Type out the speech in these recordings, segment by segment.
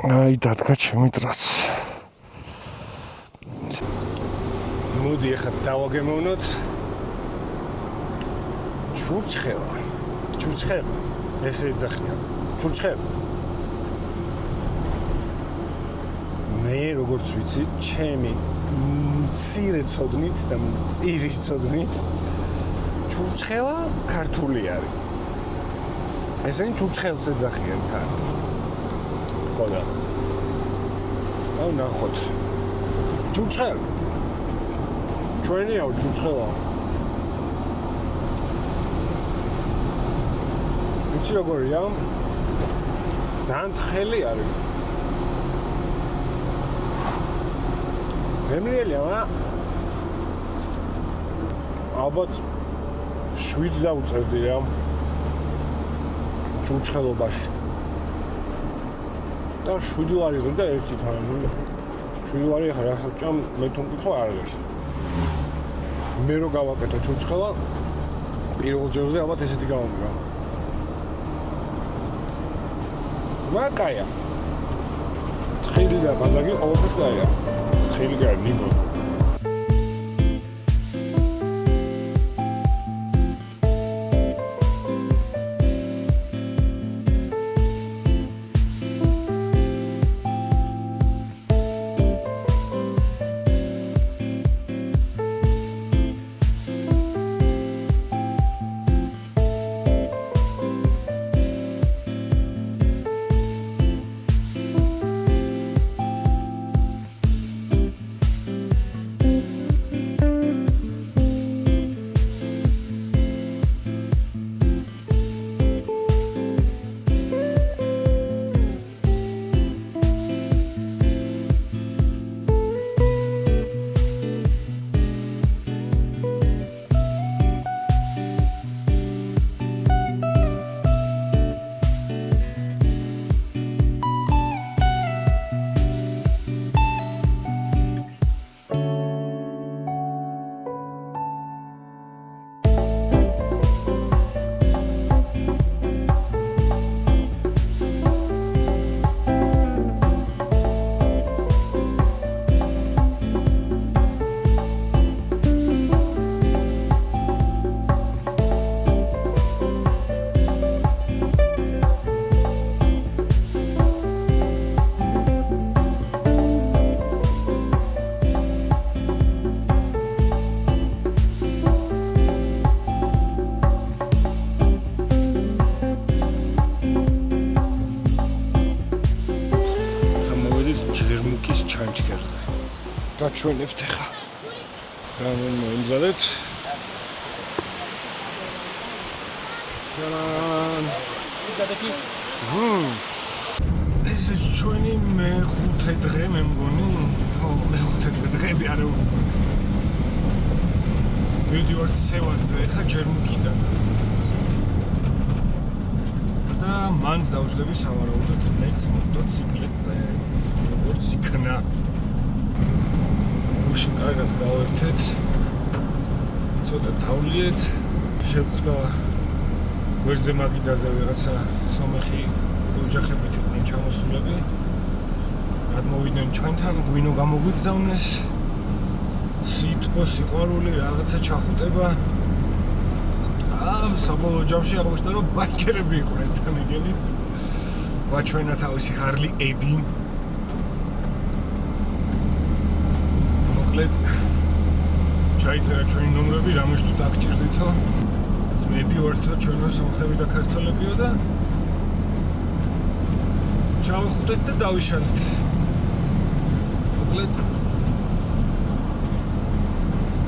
აი დადგა ჩემი დროც. მოდი ახლა დავაგემოვნოთ ჩურჩხელა. ჩურჩხელა. ესე ეძახიან. ჩურჩხელა. მე როგორც ვიცი, ჩემი მცირე ცოდნით და მწირი ცოდნით ჩურჩხელა ქართული არის. ესენი ჩურჩხელს ეძახიან თან. ხოდა. აუ ნახოთ. ჩურჩხელა. ჩვენია ჩურჩხელა. იცი როგორია? ძალიან თხელი არის. გემრიელია, ალბათ 7 დაუწერდი რა ჩურჩხელობაში. და 7 ლარი და ერთი თან. 7 ლარი ახლა რასაც ჭამ მე თუ მკითხო არ არის. მე რო გავაკეთო ჩურჩხელა პირველ ჯერზე ალბათ ესეთი გავამიგა. მაკაია. თხილი და ბადაგი ყოველთვის კაია. თხილი და ნიგო. ჩანჩქერზე. დაჩვენებთ ახლა. და მომზადეთ. ჯანან. გადაკი. ეს ჩვენი მეხუთე დღე მე მგონი. ხო, მეხუთე დღეები არა. ვიდეოც სევანზე ახლა ჯერ მკიდან. და მან დავждები სავარაუდოდ მეც მოტოციკლეთზე. როგორც იქნა. უშინ კარგად გავერთეთ. ცოტა თავლიეთ. შევხვდა გვერდზე მაგიდაზე ვიღაცა სომეხი ოჯახებით იყვნენ ჩამოსულები. რად მოვიდნენ ჩვენთან, გვინო გამოგვიგზავნეს. სიტყვა, სიყვარული, რაღაცა ჩახუტება. საბოლოო ჯამში აღმოჩნდა, რომ ბაიკერები იყვნენ თან იგენიც. ვაჩვენა თავისი ჰარლი ები. ჩაიწერა ჩვენი ნომრები, რამეც თუ დაგჭირდითო. ძმები ვართო ჩვენო სომხები და ქართველებიო და ჩავხუტეთ და დავიშალეთ. მოკლედ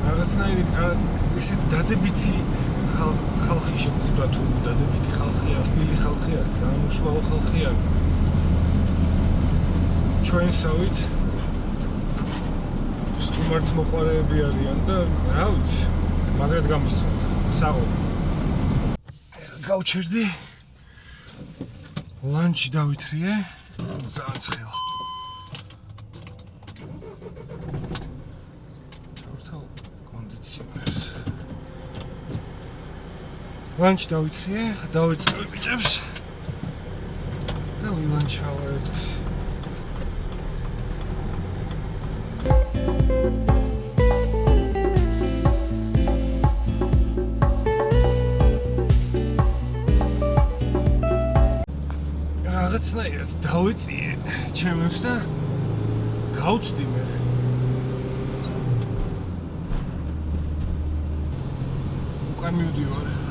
რაღაცნაირი ისეთ დადებითი ხალხი შეხვდა თუ დადებითი ხალხია, თბილი ხალხია, ძალიან უშუალო ხალხია. ჩვენსავით სტუმართ მოყვარეები არიან და რა ვიცი, მაგრად გამისწორდა. საღო. გავჩერდი. ლანჩი დავითრიე. ძალიან ცხელა. ჩავრთავ კონდიციონერს. ლანჩი დავითრიე, დავიწყე ბიჭებს და ვილანჩავებთ. რაღაცნაირად დავიწყე ჩემებს და გავწდი მე. უკან მივდივარ ახლა.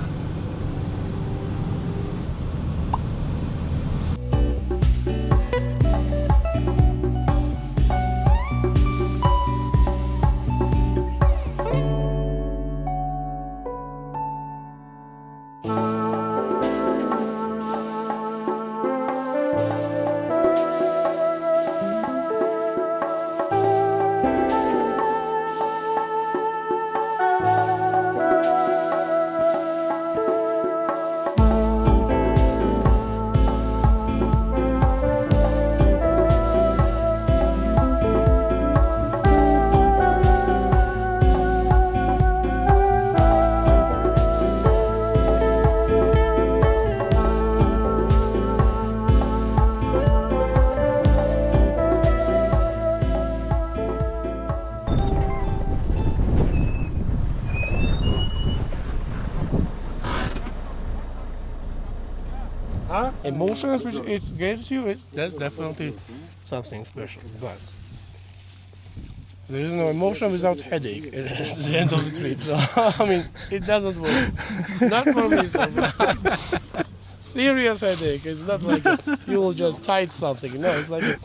Emotions which it gives you, that's definitely something special. But there is no emotion without headache at the end of the trip. So, I mean, it doesn't work. Not for me. Serious headache. It's not like you will just tight something. No, it's like a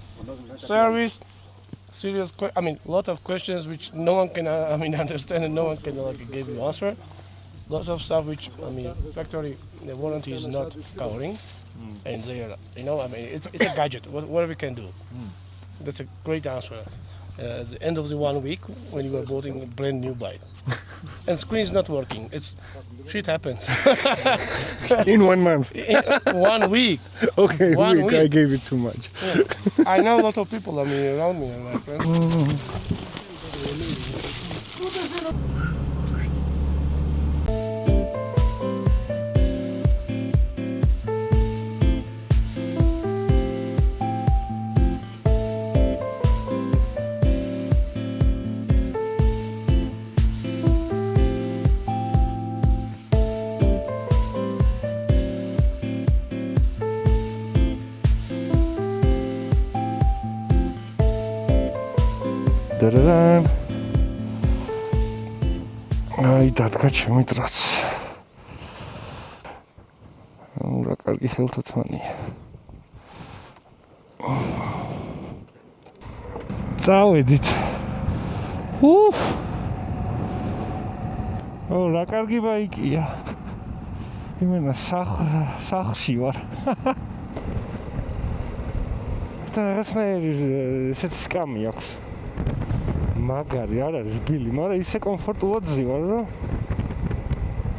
service, serious. I mean, a lot of questions which no one can, understand and no one can give you answer. Lots of stuff which, factory the warranty is not covering. And they are, it's a gadget. What we can do? That's a great answer. At the end of the 1 week, when you are buying a brand new bike, and screen is not working, shit happens. In 1 month. In 1 week. Okay, week. I gave it too much. Yeah. I know a lot of people. Around me, my friends. აი დადგა ჩემი დროც. რა კარგი ხელთათმანია. წავედით. რა კარგი ბაიკია. იმენა სახლში ვარ. და რაღაცნაირი ესეთი სკამი აქვს. მაგარი არ არის ბილი, მაგრამ ისე კომფორტულად ზივარ, რომ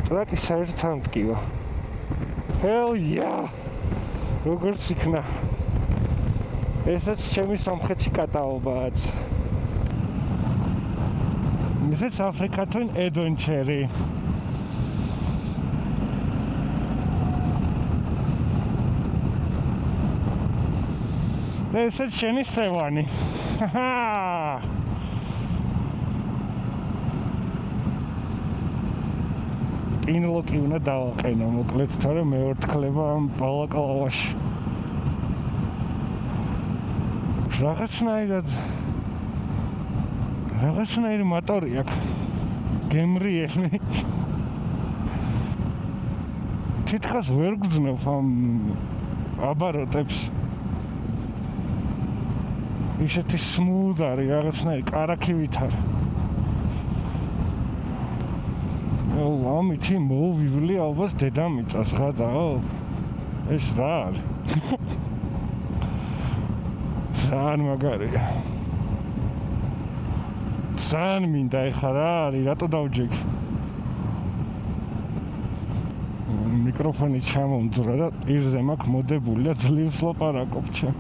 ტრაკი საერთოდ არ მტკივა. Hell yeah! როგორც იქნა. ესაც ჩემი სომხეთში კატაობაც. ესეც აფრიკათვინ adventure-ი. და ესეც შენი სევანი. ინლოკი უნდა დავაყენო, მოკლედ, თორემ მეორთქლება ამ ბალაკლავაში. რაღაცნაირი მოტორი აქვს. გემრიელი. თითქოს ვერ გძნობ ამ აბაროტებს. ისეთი smooth არის, რაღაცნაირი კარაქივით არის. ამით მოვივლი ალბათ დედამიწას ღადაო. ეს რა არის? ძალიან მაგარია. ძალიან მინდა ეხლა რა არის, რატო დავჯექი? მიკროფონი ჩამომძვრა და პირზე მაქვს მოდებული და ძლივს ლაპარაკობ ჩემ.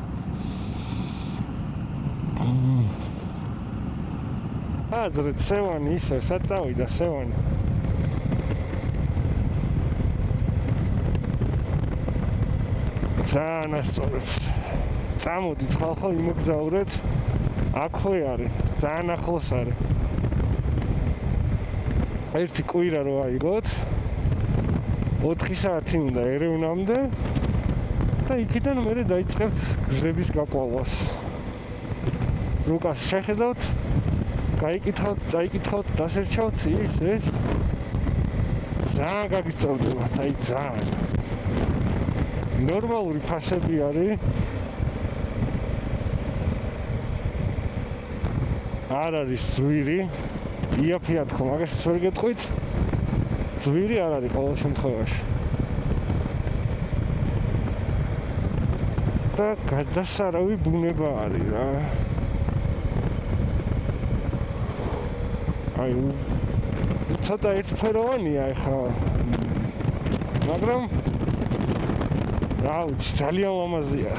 აზრით სევანი ისე საწავიდა სევანი. ძალიან ასწორებს. წამოდით ხალხო იმოგზაურეთ. აქვე არის, ძალიან ახლოს არის. ერთი კვირა რო აიღოთ 4 საათი უნდა ერევნამდე და იქიდან მერე დაიწყებთ გზების გაყოლვას. რუკას შეხედავთ, გაიკითხავთ, წაიკითხავთ, დასერჩავთ ის ეს ძალიან გაგიწევდებათ, აი ძალიან. ნორმალური ფასები არის. არ არის ძვირი. იაფია თქო, მაგასაც ვერ გეტყვით. ძვირი არ არის ყოველ შემთხვევაში. და გადასარავი ბუნება არის რა. აი ცოტა ერთფეროვანია ეხლა. მაგრამ რა ვიცი, ძალიან ლამაზია.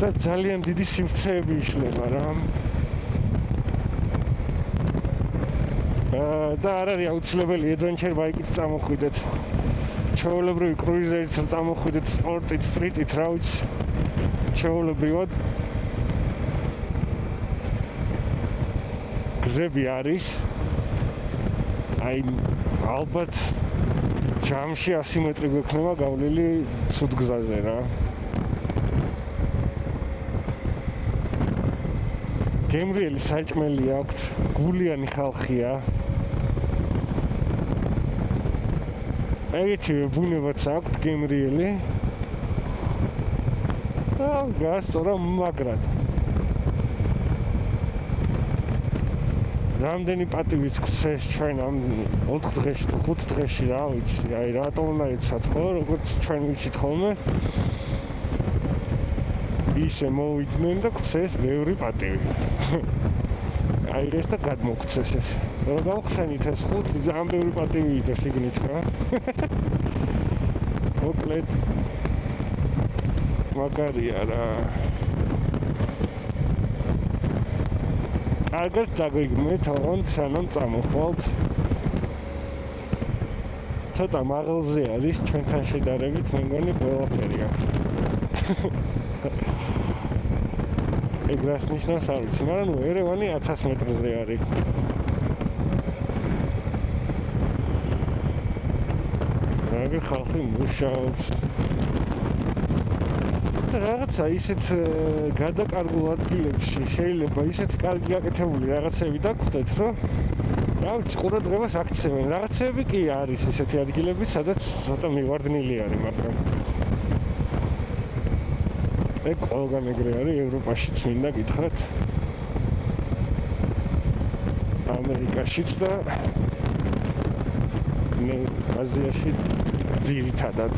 და ძალიან დიდი სიმცეები იშლება რა. და არ არის აუცილებელი adventure bike-ით წამოხვიდეთ. ჩვეულებრივი კრუიზერით წამოხვიდეთ, სპორტით, სტრიტით, რა ვიცი. ჩვეულებრივად გზები არის. აი ალბათ ჯამში 100 მეტრი გვექნება გავლილი ცუდ გზაზე რა. გემრიელი საჭმელი აქვთ, გულიანი ხალხია. ეგეთივე ბუნებაც აქვთ გემრიელი. გასწორა მაგრად. რამდენი პატივიც გცეს ჩვენ ამ 4 დღეში თუ 5 დღეში რა ვიცი, აი რატომ უნდა იცათ ხო, როგორც ჩვენ ვიცით ხოლმე. ისე მოვიდნენ და გცეს ბევრი პატივი. აი ეს და გადმოგცეს ეს. რა გავხსენით ეს 5 ძალიან ბევრი პატივი და შეგნით რა. მოკლედ მაგარია რა. აგერ დაგვიგმეთ ოღონდ სანამ წამოხვალთ. ცოტა მაღალზე არის ჩვენთან შედარებით, მე მგონი ყველაფერი აქვს. ეგ რას ნიშნავს არ ვიცი, მაგრამ ნუ ერევანი 1000 მეტრზე არის. აგერ ხალხი მუშაობს. რაღაცა ისეთ გადაკარგულ ადგილებში შეიძლება ისეთი კარგი აკეთებული რაღაცები დაგხვდეთ, რომ რა ვიცი, ყურადღებას აქცევენ. რაღაცები კი არის ისეთი ადგილები, სადაც ცოტა მივარდნილი არის, მაგრამ ეგ ყველგან ეგრე არის, ევროპაშიც მინდა გითხრათ. ამერიკაშიც და აზიაში ძირითადად.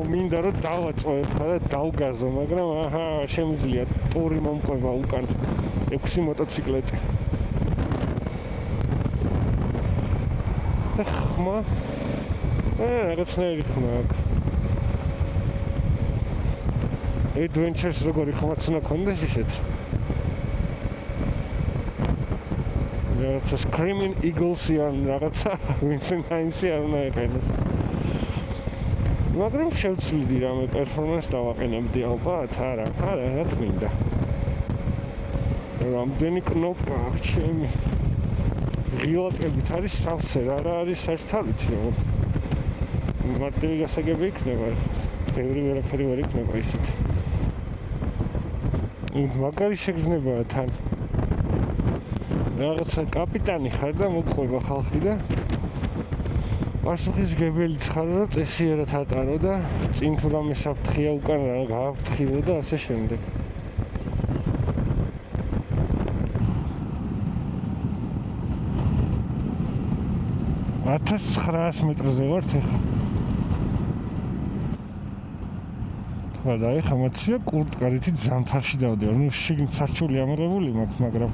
მინდა რომ დავაწვე ხა და დავგაზო, მაგრამ აჰა, შემიძლია ტური მომყვება უკან 6 მოტოციკლეტი. და ხმა რაღაცნაირი ხმა აქვს. Adventures როგორი ხმაც უნდა კონდეს ისეთ. რაღაცა Screaming Eagles-ი ან რაღაცა Vincent Hines-ი არ უნდა ეყენოს. მაგრამ შევცვლიდი რამე პერფორმანს დავაყენებდი ალბათ, არა, რაც მინდა. რამდენი კნოპკა აქვს ჩემი. ღილაკებით არის სავსე, რა არის საერთოდ არ ვიცი. მარტივი გასაგები იქნება, ბევრი ვერაფერი ვერ იქნება ისეთ. მაგარი შეგრძნებაა თან. რაღაცა კაპიტანი ხარ და მოყვება ხალხი და პასუხისგებელიც ხარ, რომ წესიერად ატარო და წინ თუ რამე საფრთხეა უკან რა გააფრთხილო და ასე შემდეგ. ათას 900 მეტრზე ვართ ეხლა. თქვა და ეხლა მოცია კურტკარითი ზამთარში დავდივარ. ნუ შიგნით სარჩული ამოღებული მაქვს, მაგრამ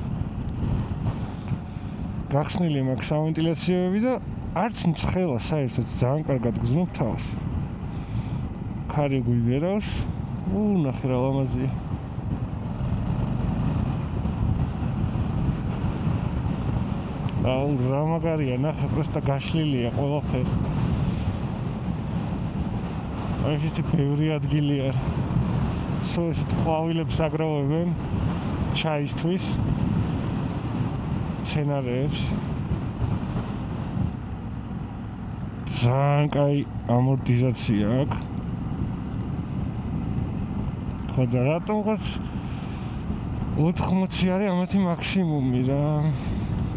გახსნილი მაქვს სამვენტილაციოები და არც მცხელა საერთოდ ძალიან კარგად გზნობ თავს. ქარი გვივერავს. ნახე რა ლამაზია. აუ რა მაგარია ნახე პროსტა გაშლილია ყველაფერი აი ეს ბევრი ადგილია სულ ეს ყვავილებს აგროვებენ ჩაისთვის მცენარეებს ძალიან კაი ამორტიზაცია აქვს ხოდა რატომღაც 80 არის ამათი მაქსიმუმი რა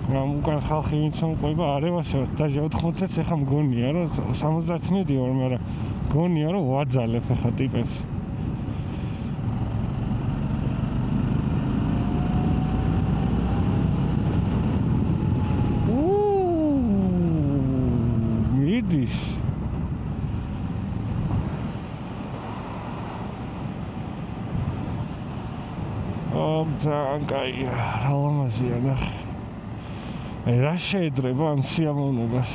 ამ უკან ხალხი ვინც მომყვება არევასებად დაჟე 80-ს ეხა მგონია რომ 70 მიდიორ მაგრამ მგონია რომ ვაძალებ ეხა ტიპებს მიდის ძალიან კაია რა ლამაზია ნახე რა შეედრება ამ სიამოვნებას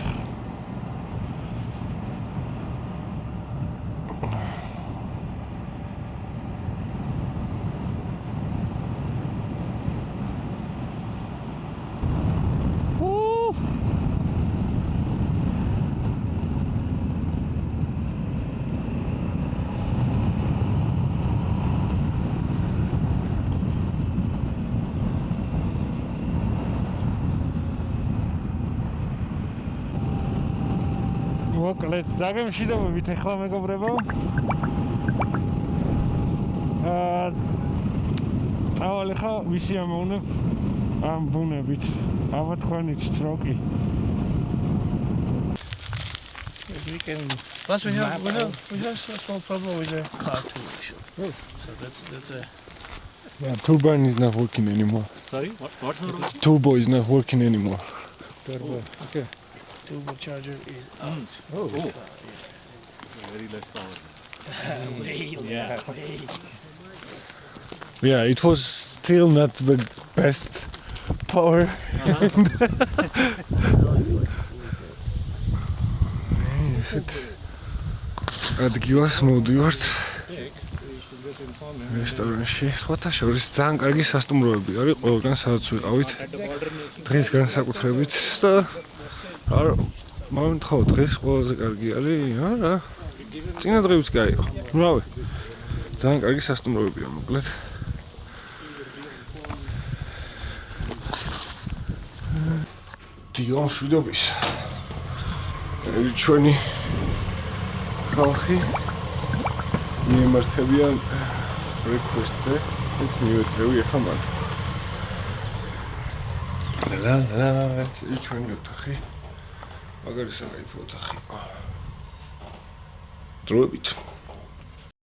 მოკლედ დაგემშვიდობებით ახლა მეგობრებო ავალ ახლა ვისიამოვნებ ამ ბუნებით აბა თქვენიც სტროკი We can. Plus, we have a small problem with the cartoon. So that's a. Yeah, turbine is not working anymore. Sorry, what's the problem? Turbo is not working anymore. Turbo. Okay. Turbo charger is out. Oh. Very less power. Yeah, it was still not the best power. ადგილას მოვდივართ რესტორანში. სხვათა შორის ძალიან კარგი სასტუმროები არის ყველგან სადაც ვიყავით. დღეს განსაკუთრებით და არ მომთხოვ დღეს ყველაზე კარგი არის, არა. წინა დღეც გაიყო. მრავალი. ძალიან კარგი სასტუმროებია მოკლედ. დილო მშვიდობის. ჩვენი ხალხი მიემართებიან breakfast-ზე, ეს მივეწევი ახლა მან. ეს ჩვენი ოთახი. მაგარი საკაიფო ოთახი. დროებით